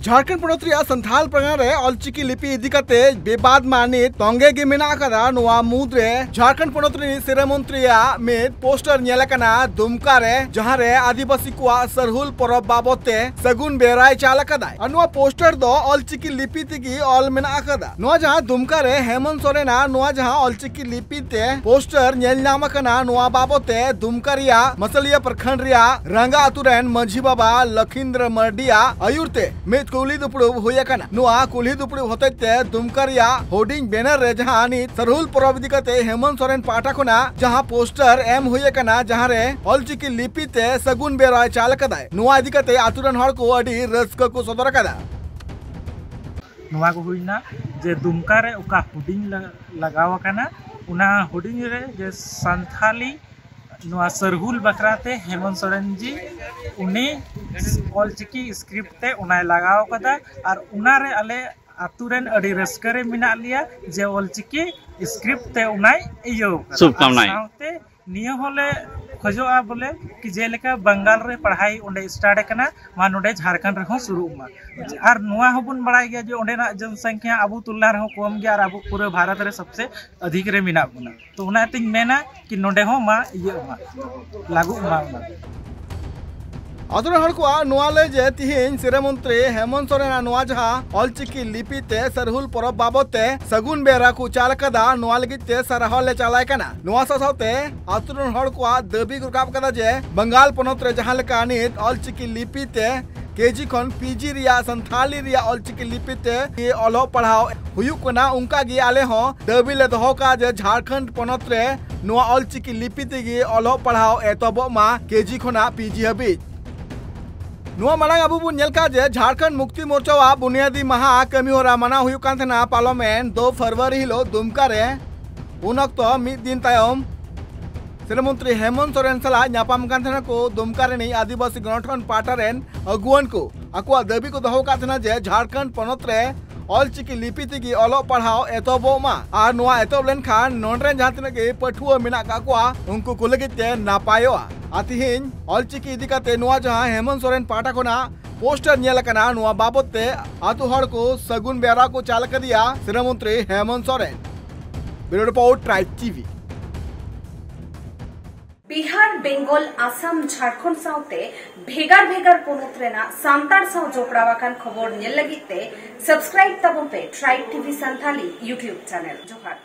झारखंड पनत संथाल परगना रे ऑलचिकी लिपि इदिकते बेबाद मानी तोंगे गे मेना कदा नोआ मुद्रे झारखंड पनत रे सिरा मंत्री में पोस्टर नेलकना दुमका रे जहां रे आदिवासी को सरहुल परब बाबते सगुन बेराय चाल कदा नोआ पोस्टर दो ऑलचिकी लिपि तिगी ऑल मेना कदा नोआ जहां दुमका रे हेमंत सोरेना नोआ जहां ऑलचिकी लिपि ते पोस्टर नेल नाम कना नोआ बाबते दुमका रिया मसलिया प्रखंड रिया रंगा अतुरेन मंझी बाबा लखींद्र मर्डिया आयुरते में कुली दुपड़ुब हुयकना नुआ कुली दुपड़ुब होते दुमका रिया होर्डिंग बैनर रे जहां नि सरहुल परब इदिकते हेमंत सोरेन पाटा खुना जहां पोस्टर एम हुयकना जहां रे ऑलचिकी लिपि ते सगुन बेराय चाल कदा नुआ इदिकते आतुरन हर को अडी रस्क को सदर कदा नुआ को हुइना जे दुमका रे उका होर्डिंग लगाव कना उना होर्डिंग रे जे संथाली नुआ सरहुल बखराते हेमंत सोरेन जी उनी ऑलचिकी स्क्रिप्ट ते उनाय लगाव कदा और उना रे आले आतुरेन अडी रस्करे मिना लिया जे ऑलचिकी स्क्रिप्ट ते उनाय इयो शुभकामनाएं नियो होले खोजोआ बोले कि जेलेका बंगाल रे पढ़ाई उंडे स्टार्ट कना मा नोडे झारखंड रे हो शुरू मा और नुआ होबुन बड़ाय गया जो उंडेना जनसंख्या अबु तुलना रे हो कम गया और अबु पूरे भारत रे सबसे अधिक रे मिना बुना तो उना तिंग मेना कि नोडे हो मा इयो मा लागू मा अतुर हर को नुआले जे तिहिन सिरा मंत्री हेमंत सोरेन नुआ जहां ऑलचिकी लिपि ते सरहुल परब बाबते सगुन बेरा को चाल कदा नुआ लगिते सरहले चालाय कना नुआ साथे अतुर हर को दबी गुरकाब कदा जे बंगाल पनत रे जहां लेका नित ऑलचिकी लिपि ते केजी खन पीजी रिया संथाली रिया ऑलचिकी लिपि ते ये ऑलो पढ़ाओ हुयुक कना उनका गी आले हो दबी ले दहो का जे झारखंड पनत रे नुआ ऑलचिकी लिपि ते गी ऑलो पढ़ाओ एतबो मा केजी खना पीजी हबी नुआ मांग अब बुनका जे झारखंड मुक्ति मोर्चा बुनियादी महा कमी होरा मना हुयुकान पार्लियामेंट 2 फरवरी हिलो दुमका रे उन अक्तो मिद दिन तायम सिरा मंत्री हेमंत सोरेन सला नापाम कान को दुमका रे आदिवासी गणठन पाटा रेन अगुवन को आकुआ दाबी को दहो का जे झारखंड पनत रे ऑलचिकी लिपि तिगी ऑलो पढ़ाओ एतबो मा आर नुआ एतब लेन खान नोनरेन जहां तिना के पठुआ मेना काकुआ उनको को लगिते नापायो आतिहिन ऑलचिकी इदिकते नुआ जहां हेमंत सोरेन पाटा कोना पोस्टर नेलकना नुआ बाबते आतु हर को सगुन बेरा को चाल कदिया सिरा मंत्री Hemant Soren bureau report Tribe TV Bihar Bengal Assam Jharkhand साउते भेगार भेगार पोनत रेना सांतार साउ जोपड़ावाकान खबर नेल लगिते सब्सक्राइब तबन पे Tribe TV Santali YouTube channel जोहार।